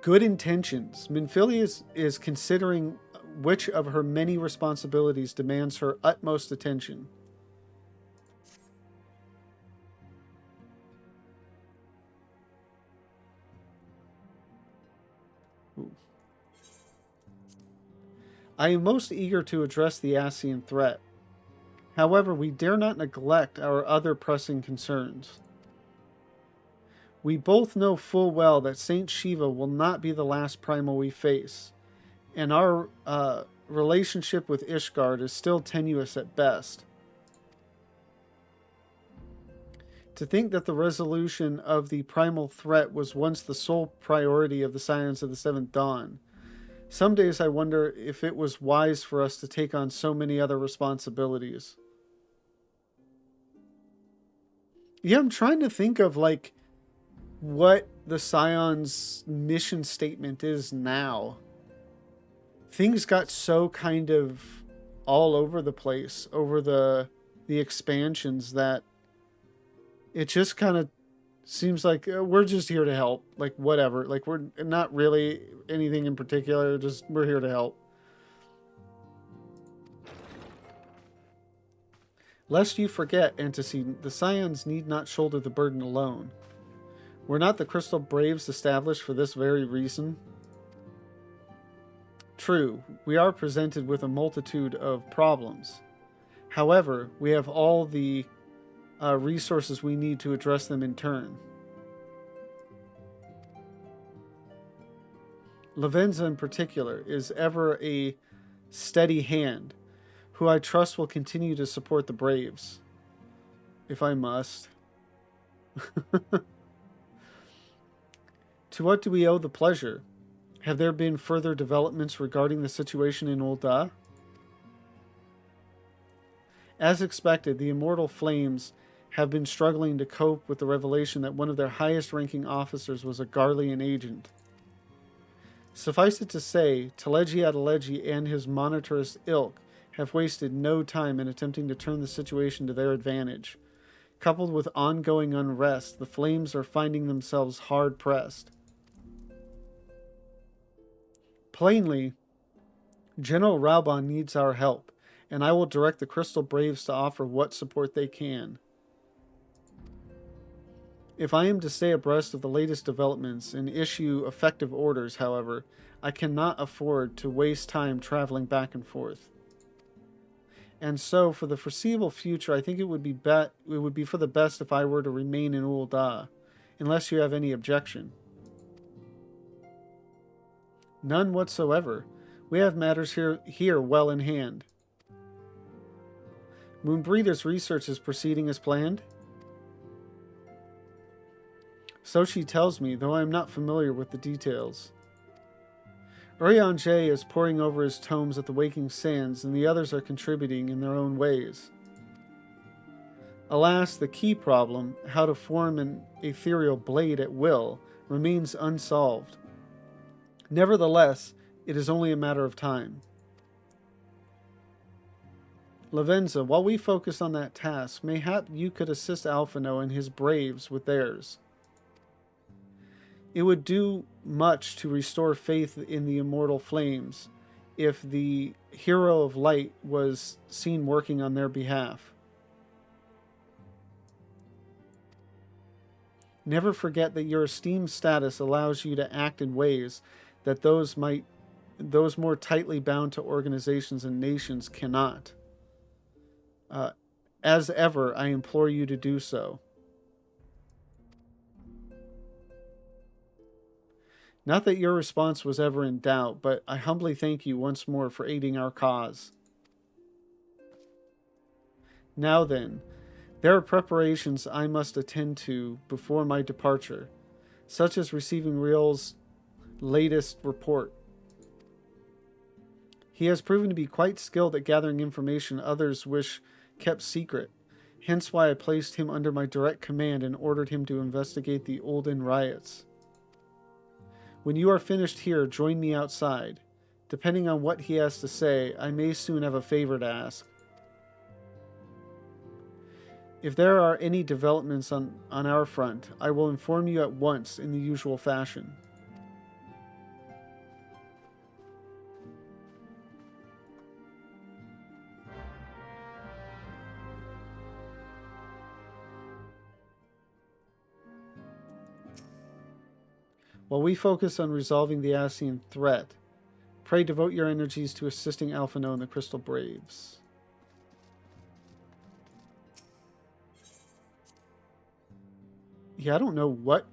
Good intentions. Minfilia is considering which of her many responsibilities demands her utmost attention. Ooh. I am most eager to address the Ascian threat. However, we dare not neglect our other pressing concerns. We both know full well that Saint Shiva will not be the last primal we face, and our relationship with Ishgard is still tenuous at best. To think that the resolution of the primal threat was once the sole priority of the Scions of the Seventh Dawn. Some days I wonder if it was wise for us to take on so many other responsibilities. Yeah, I'm trying to think of like what the Scion's mission statement is now. Things got so kind of all over the place over the expansions that it just kind of seems like we're just here to help. Like whatever. Like we're not really anything in particular. Just we're here to help. Lest you forget, Antecedent, the Scions need not shoulder the burden alone. Were not the Crystal Braves established for this very reason? True, we are presented with a multitude of problems. However, we have all the resources we need to address them in turn. Lavenza, in particular, is ever a steady hand, who I trust will continue to support the Braves. If I must. To what do we owe the pleasure? Have there been further developments regarding the situation in Ul'dah? As expected, the Immortal Flames have been struggling to cope with the revelation that one of their highest-ranking officers was a Garlean agent. Suffice it to say, Teleji Adeleji and his monetarist ilk have wasted no time in attempting to turn the situation to their advantage. Coupled with ongoing unrest, the Flames are finding themselves hard-pressed. Plainly, General Raubon needs our help, and I will direct the Crystal Braves to offer what support they can. If I am to stay abreast of the latest developments and issue effective orders, however, I cannot afford to waste time traveling back and forth. And so, for the foreseeable future, I think it would be for the best if I were to remain in Ul'dah, unless you have any objection. None whatsoever. We have matters here well in hand. Moonbreeder's research is proceeding as planned? So she tells me, though I am not familiar with the details. Urianger is poring over his tomes at the Waking Sands, and the others are contributing in their own ways. Alas, the key problem, how to form an ethereal blade at will, remains unsolved. Nevertheless, it is only a matter of time. Lavenza, while we focus on that task, mayhap you could assist Alphino and his braves with theirs. It would do much to restore faith in the immortal flames if the hero of light was seen working on their behalf. Never forget that your esteemed status allows you to act in ways that those more tightly bound to organizations and nations cannot. As ever, I implore you to do so. Not that your response was ever in doubt, but I humbly thank you once more for aiding our cause. Now then, there are preparations I must attend to before my departure, such as receiving Riel's latest report. He has proven to be quite skilled at gathering information others wish kept secret, hence why I placed him under my direct command and ordered him to investigate the Ul'dah riots. When you are finished here, join me outside. Depending on what he has to say, I may soon have a favor to ask. If there are any developments on our front, I will inform you at once in the usual fashion. while we focus on resolving the Ascian threat. Pray devote your energies to assisting Alphino and the Crystal Braves. Yeah, I don't know what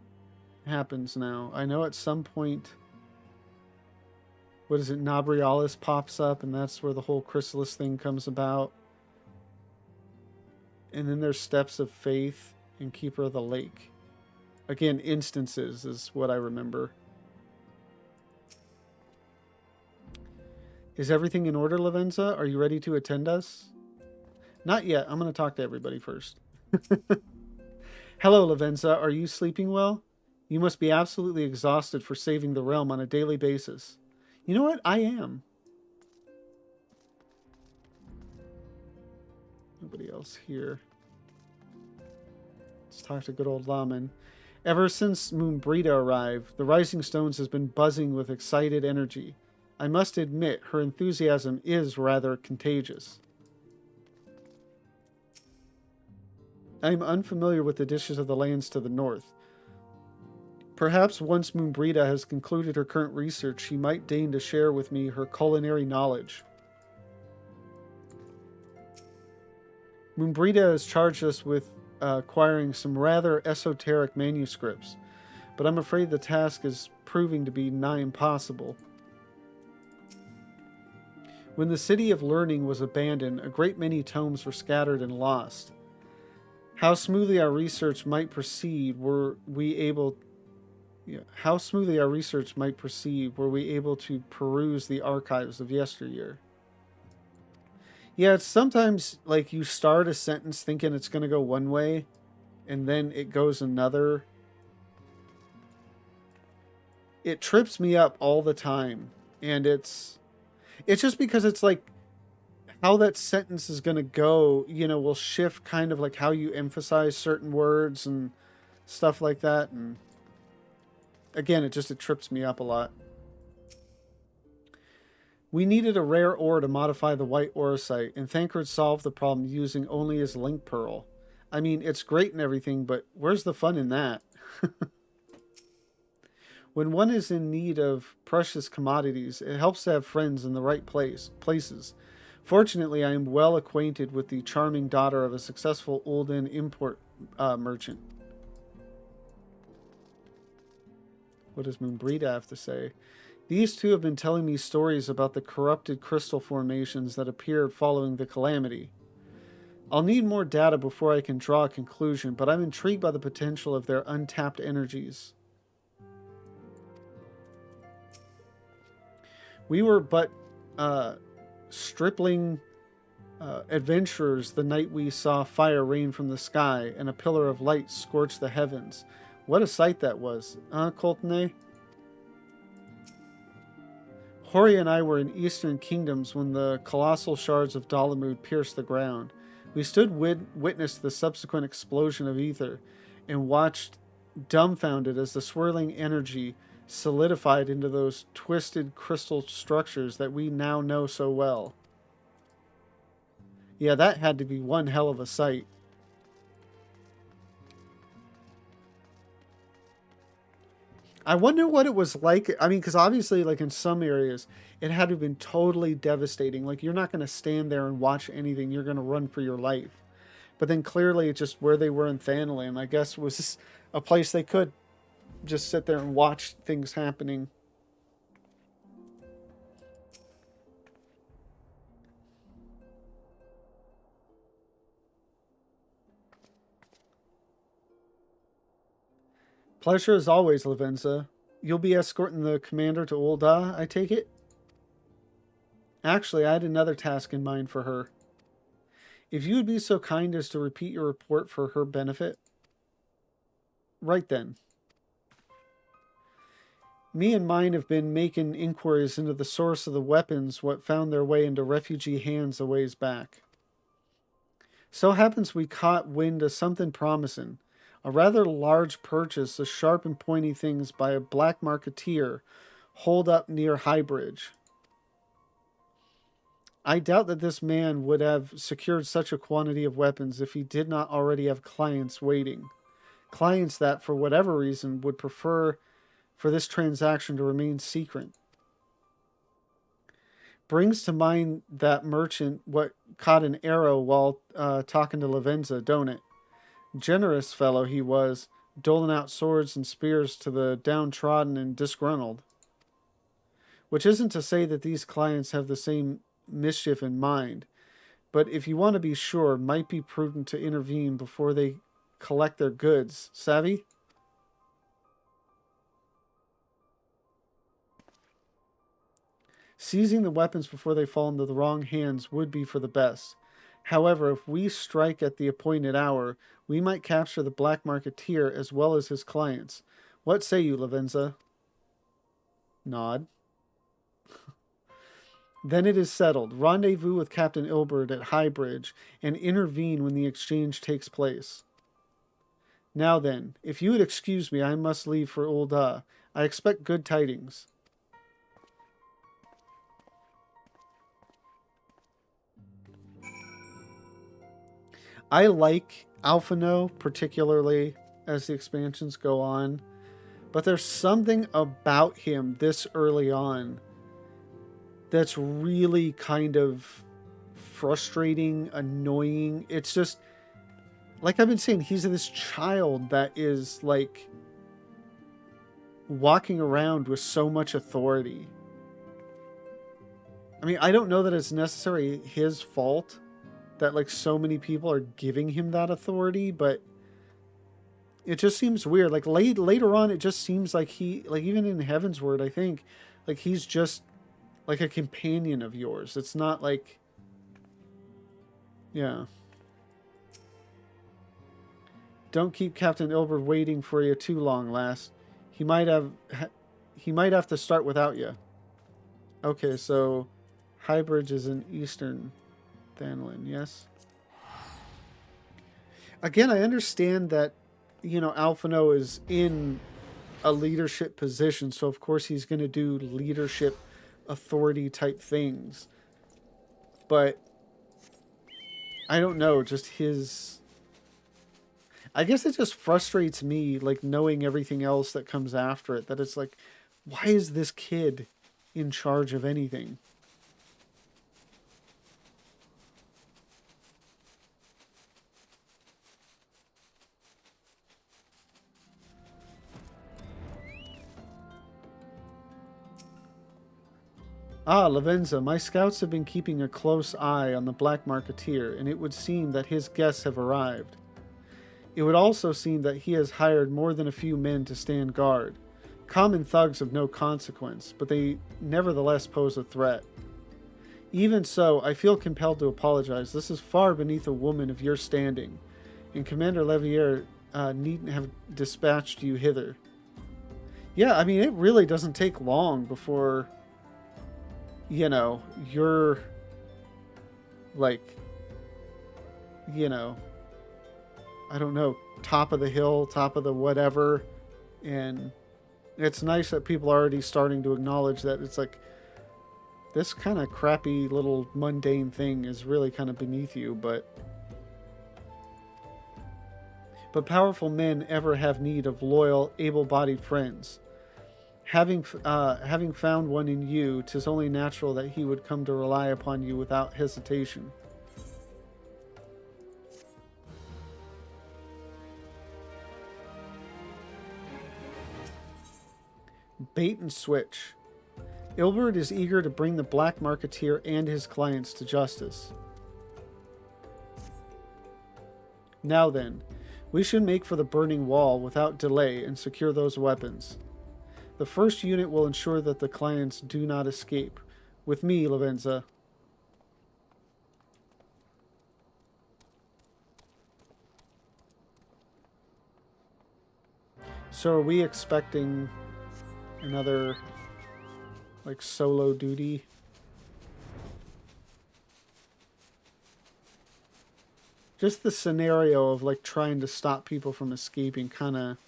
happens now. I know at some point, what is it, Nabrialis pops up, and that's where the whole Chrysalis thing comes about. And then there's Steps of Faith and Keeper of the Lake. Again, instances is what I remember. Is everything in order, Lavenza? Are you ready to attend us? Not yet. I'm going to talk to everybody first. Hello, Lavenza. Are you sleeping well? You must be absolutely exhausted for saving the realm on a daily basis. You know what? I am. Nobody else here. Let's talk to good old Laman. Ever since Moonbrita arrived, the Rising Stones has been buzzing with excited energy. I must admit, her enthusiasm is rather contagious. I am unfamiliar with the dishes of the lands to the north. Perhaps once Moonbrita has concluded her current research, she might deign to share with me her culinary knowledge. Moonbrita has charged us with acquiring some rather esoteric manuscripts, but I'm afraid the task is proving to be nigh impossible. When the City of Learning was abandoned, a great many tomes were scattered and lost. How smoothly our research might proceed were we able to peruse the archives of yesteryear. Yeah, it's sometimes like you start a sentence thinking it's going to go one way, and then it goes another. It trips me up all the time, and it's just because it's like how that sentence is going to go, will shift kind of like how you emphasize certain words and stuff like that. And again, it trips me up a lot. We needed a rare ore to modify the white orosite, and Thancred solved the problem using only his link pearl. I mean, it's great and everything, but where's the fun in that? When one is in need of precious commodities, it helps to have friends in the right places. Fortunately, I am well acquainted with the charming daughter of a successful Ulden import merchant. What does Moonbrita have to say? These two have been telling me stories about the corrupted crystal formations that appeared following the calamity. I'll need more data before I can draw a conclusion, but I'm intrigued by the potential of their untapped energies. We were but stripling adventurers the night we saw fire rain from the sky and a pillar of light scorch the heavens. What a sight that was, Coltene? Hori and I were in eastern kingdoms when the colossal shards of Dalamud pierced the ground. We stood witness to the subsequent explosion of ether and watched dumbfounded as the swirling energy solidified into those twisted crystal structures that we now know so well. Yeah, that had to be one hell of a sight. I wonder what it was like. I mean, because obviously, like in some areas, it had to have been totally devastating. Like, you're not going to stand there and watch anything. You're going to run for your life. But then clearly, just where they were in Thanalan, I guess, was a place they could just sit there and watch things happening. Pleasure as always, Lavenza. You'll be escorting the commander to Ul'dah, I take it? Actually, I had another task in mind for her. If you would be so kind as to repeat your report for her benefit. Right then. Me and mine have been making inquiries into the source of the weapons what found their way into refugee hands a ways back. So happens we caught wind of something promising. A rather large purchase of sharp and pointy things by a black marketeer holed up near Highbridge. I doubt that this man would have secured such a quantity of weapons if he did not already have clients waiting. Clients that, for whatever reason, would prefer for this transaction to remain secret. Brings to mind that merchant what caught an arrow while talking to Lavenza, don't it? Generous fellow he was, doling out swords and spears to the downtrodden and disgruntled. Which isn't to say that these clients have the same mischief in mind, but if you want to be sure, it might be prudent to intervene before they collect their goods. Savvy? Seizing the weapons before they fall into the wrong hands would be for the best. However, if we strike at the appointed hour, we might capture the black marketeer as well as his clients. What say you, Lavenza? Nod. Then it is settled. Rendezvous with Captain Ilbert at Highbridge and intervene when the exchange takes place. Now then, if you would excuse me, I must leave for Ul'dah. I expect good tidings. I like Alphino, particularly as the expansions go on, but there's something about him this early on that's really kind of frustrating, annoying. It's just, like I've been saying, he's this child that is like walking around with so much authority. I mean, I don't know that it's necessarily his fault that like so many people are giving him that authority, but it just seems weird. Like later on, it just seems like he, like even in Heavensward, I think, like he's just like a companion of yours. It's not like, yeah. Don't keep Captain Ilbert waiting for you too long, lass. He might have to start without you. Okay, so Highbridge is in Eastern Thanlin, yes? Again, I understand that, you know, Alphino is in a leadership position, so of course he's going to do leadership authority type things. But I don't know, just his... I guess it just frustrates me, like, knowing everything else that comes after it, that it's like, why is this kid in charge of anything? Ah, Lavenza, my scouts have been keeping a close eye on the Black Marketeer, and it would seem that his guests have arrived. It would also seem that he has hired more than a few men to stand guard. Common thugs of no consequence, but they nevertheless pose a threat. Even so, I feel compelled to apologize. This is far beneath a woman of your standing, and Commander Levier needn't have dispatched you hither. Yeah, I mean, it really doesn't take long before, you know, you're, like, you know, I don't know, top of the hill, top of the whatever, and it's nice that people are already starting to acknowledge that it's like, this kind of crappy little mundane thing is really kind of beneath you, but powerful men ever have need of loyal, able-bodied friends. Having found one in you, 'tis only natural that he would come to rely upon you without hesitation. Bait and switch. Ilbert is eager to bring the Black Marketeer and his clients to justice. Now then, we should make for the burning wall without delay and secure those weapons. The first unit will ensure that the clients do not escape. With me, Lavenza. So are we expecting another, like, solo duty? Just the scenario of, like, trying to stop people from escaping kind of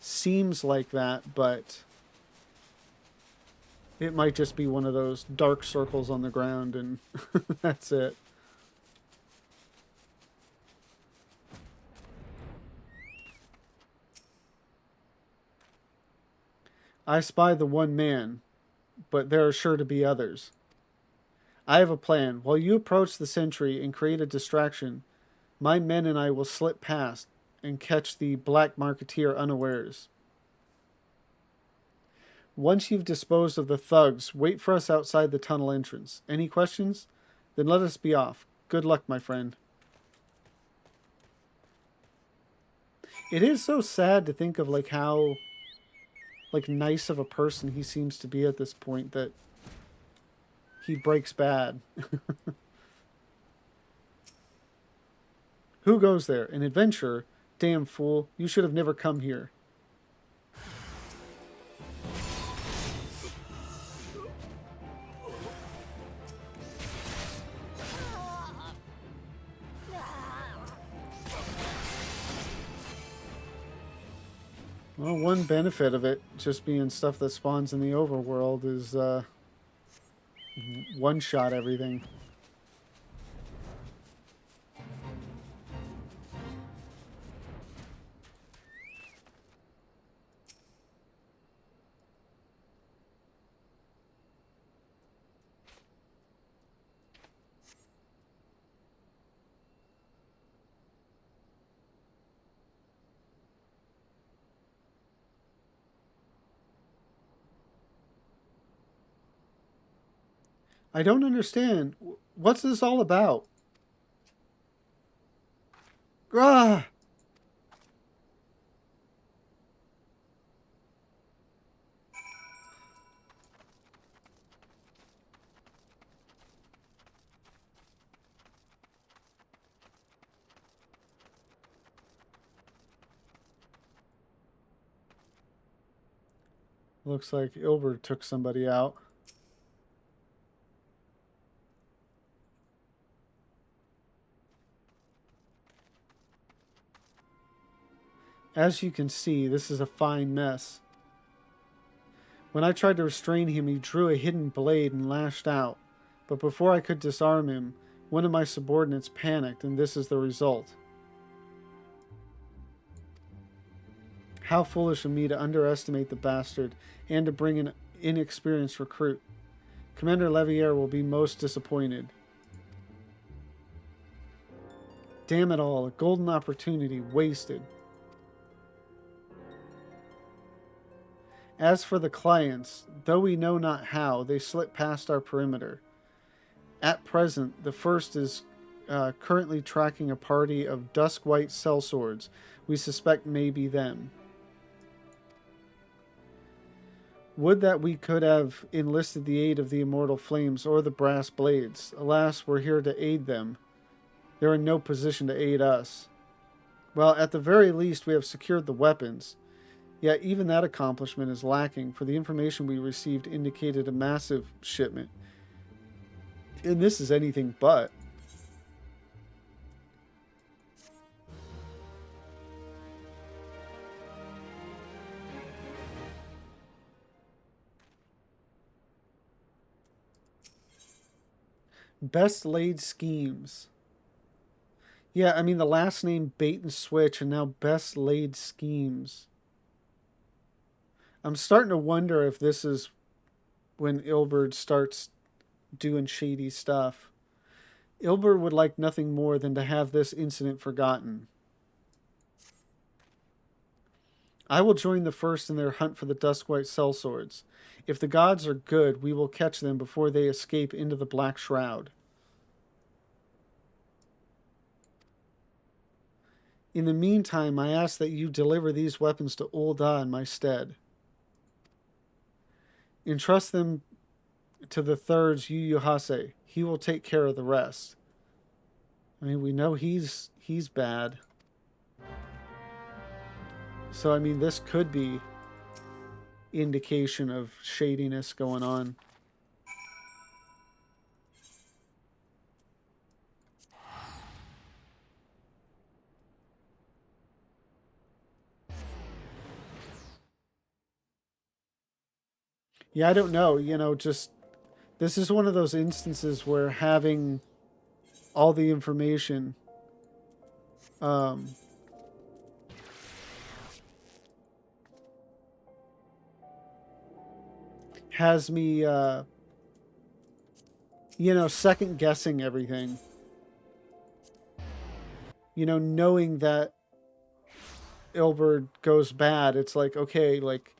seems like that, but it might just be one of those dark circles on the ground and that's it. I spy the one man, but there are sure to be others. I have a plan. While you approach the sentry and create a distraction, my men and I will slip past and catch the black marketeer unawares. Once you've disposed of the thugs, wait for us outside the tunnel entrance. Any questions? Then let us be off. Good luck, my friend. It is so sad to think of like how like nice of a person he seems to be at this point that he breaks bad. Who goes there? An adventurer? Damn fool. You should have never come here. Well, one benefit of it just being stuff that spawns in the overworld is one-shot everything. I don't understand. What's this all about? Ah! Looks like Ilbert took somebody out. As you can see, this is a fine mess. When I tried to restrain him, he drew a hidden blade and lashed out. But before I could disarm him, one of my subordinates panicked, and this is the result. How foolish of me to underestimate the bastard and to bring an inexperienced recruit. Commander Levier will be most disappointed. Damn it all, a golden opportunity wasted. As for the clients, though we know not how, they slip past our perimeter. At present, the first is currently tracking a party of dusk-white sellswords. We suspect may be them. Would that we could have enlisted the aid of the immortal flames or the brass blades. Alas, we're here to aid them. They're in no position to aid us. Well, at the very least, we have secured the weapons. Yet even that accomplishment is lacking, for the information we received indicated a massive shipment. And this is anything but. Best laid schemes. Yeah, I mean the last name bait and switch and now best laid schemes. I'm starting to wonder if this is when Ilbert starts doing shady stuff. Ilbert would like nothing more than to have this incident forgotten. I will join the first in their hunt for the Duskwhite sellswords. If the gods are good, we will catch them before they escape into the Black Shroud. In the meantime, I ask that you deliver these weapons to Ul'dah in my stead. Entrust them to the third's Yu He will take care of the rest. I mean, we know he's bad. So, I mean, this could be indication of shadiness going on. Yeah, I don't know. You know, just this is one of those instances where having all the information has me, you know, second guessing everything. You know, knowing that Ilberd goes bad, it's like, okay, like,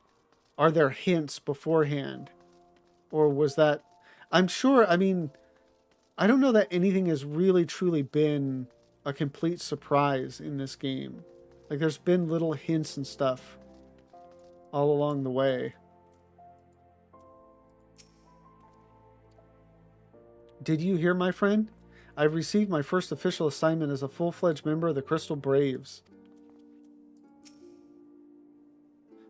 are there hints beforehand? Or was that. I'm sure, I mean, I don't know that anything has really truly been a complete surprise in this game. Like, there's been little hints and stuff all along the way. Did you hear, my friend? I've received my first official assignment as a full-fledged member of the Crystal Braves.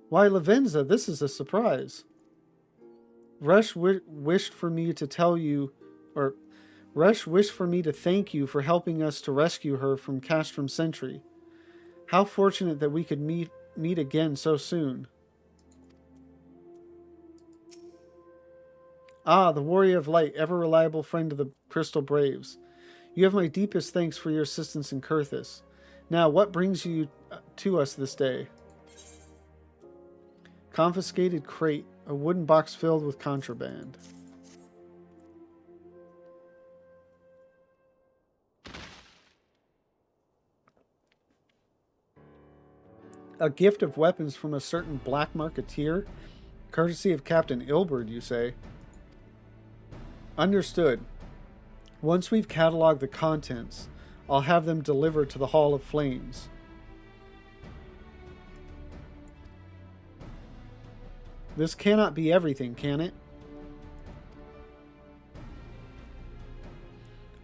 Why, Lavenza, this is a surprise. Resh wished for me to tell you, or Resh wished for me to thank you for helping us to rescue her from Castrum Sentry. How fortunate that we could meet again so soon. Ah, the Warrior of Light, ever reliable friend of the Crystal Braves. You have my deepest thanks for your assistance in Kurthis. Now, what brings you to us this day? Confiscated crate, a wooden box filled with contraband. A gift of weapons from a certain black marketeer? Courtesy of Captain Ilberd, you say? Understood. Once we've cataloged the contents, I'll have them delivered to the Hall of Flames. This cannot be everything, can it?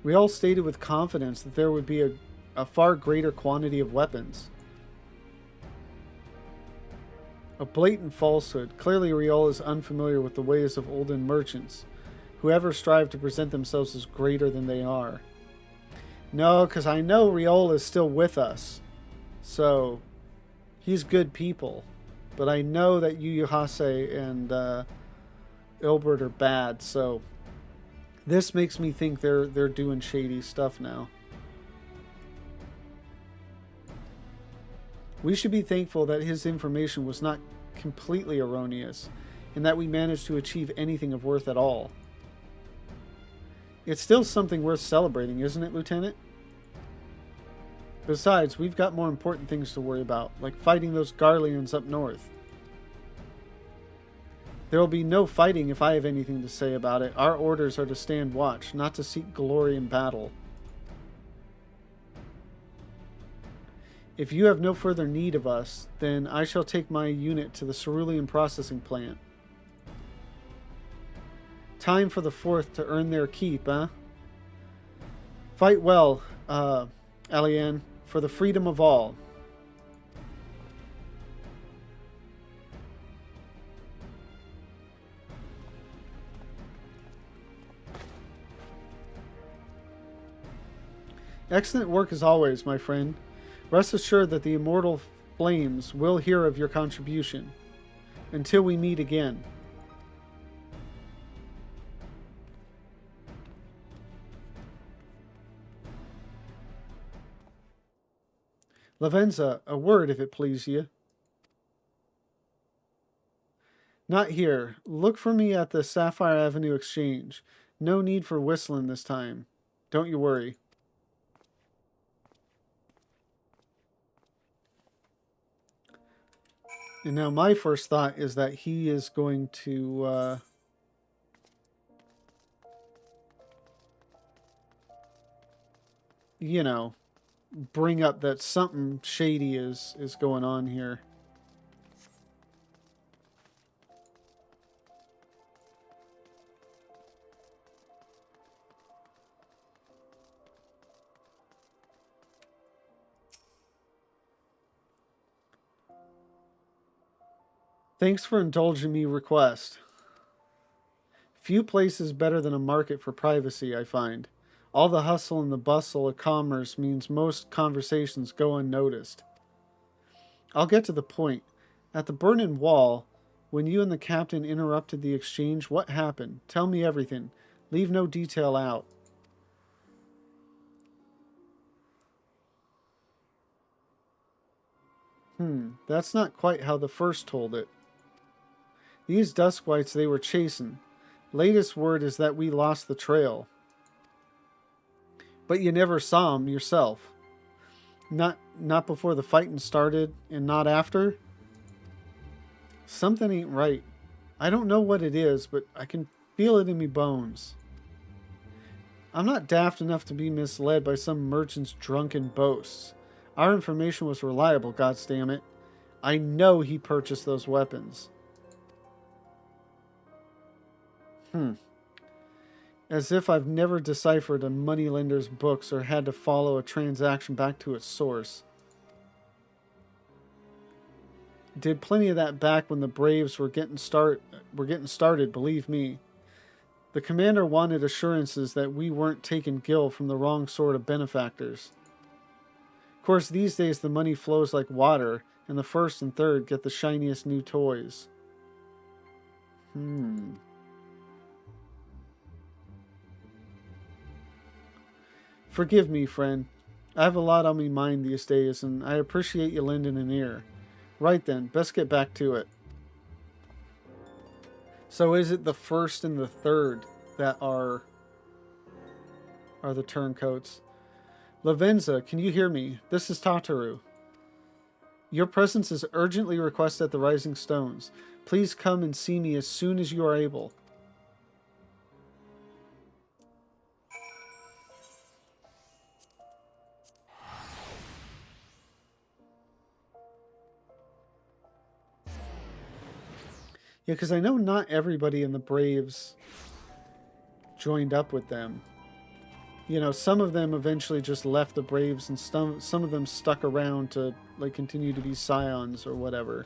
We all stated with confidence that there would be a far greater quantity of weapons. A blatant falsehood. Clearly, Riol is unfamiliar with the ways of olden merchants, who ever strive to present themselves as greater than they are. No, because I know Riol is still with us. So, he's good people. But I know that Yu Hase and Ilberd are bad, so this makes me think they're doing shady stuff now. We should be thankful that his information was not completely erroneous, and that we managed to achieve anything of worth at all. It's still something worth celebrating, isn't it, Lieutenant? Besides, we've got more important things to worry about, like fighting those Garleans up north. There will be no fighting if I have anything to say about it. Our orders are to stand watch, not to seek glory in battle. If you have no further need of us, then I shall take my unit to the Cerulean processing plant. Time for the Fourth to earn their keep, eh? Fight well, Alian, for the freedom of all. Excellent work as always, my friend. Rest assured that the immortal flames will hear of your contribution. Until we meet again. Lavenza, a word if it please you. Not here. Look for me at the Sapphire Avenue Exchange. No need for whistling this time. Don't you worry. And now my first thought is that he is going to you know, bring up that something shady is going on here. Thanks for indulging me request. Few places better than a market for privacy, I find. All the hustle and the bustle of commerce means most conversations go unnoticed. I'll get to the point. At the Burnin Wall, when you and the captain interrupted the exchange, what happened? Tell me everything. Leave no detail out. That's not quite how the first told it. These Duskwights they were chasing. Latest word is that we lost the trail. But you never saw 'em yourself. Not before the fighting started and not after? Something ain't right. I don't know what it is, but I can feel it in me bones. I'm not daft enough to be misled by some merchant's drunken boasts. Our information was reliable, goddammit. I know he purchased those weapons. As if I've never deciphered a moneylender's books or had to follow a transaction back to its source. Did plenty of that back when the Braves were getting started, believe me. The commander wanted assurances that we weren't taking Gil from the wrong sort of benefactors. Of course, these days the money flows like water, and the first and third get the shiniest new toys. Forgive me, friend. I have a lot on my mind these days, and I appreciate you lending an ear. Right then, best get back to it. So is it the first and the third that are the turncoats? Lavenza, can you hear me? This is Tataru. Your presence is urgently requested at the Rising Stones. Please come and see me as soon as you are able. Yeah, because I know not everybody in the Braves joined up with them. You know, some of them eventually just left the Braves, and some of them stuck around to like continue to be scions or whatever.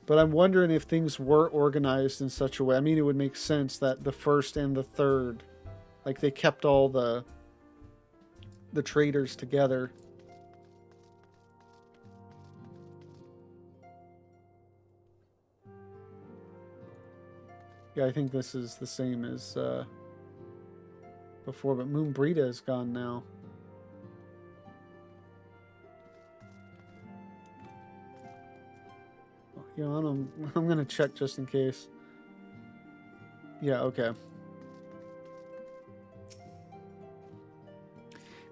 But I'm wondering if things were organized in such a way. I mean, it would make sense that the first and the third, like they kept all the traders together. Yeah, I think this is the same as before, but Moonbrita is gone now. You know, I'm going to check just in case. Yeah, okay.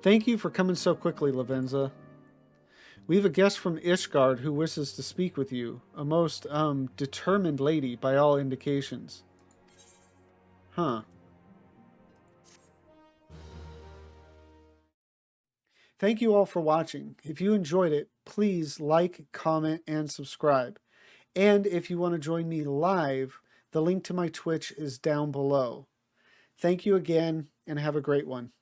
Thank you for coming so quickly, Lavenza. We have a guest from Ishgard who wishes to speak with you. A most, determined lady by all indications. Huh. Thank you all for watching. If you enjoyed it, please like, comment, and subscribe. And if you want to join me live, the link to my Twitch is down below. Thank you again, and have a great one.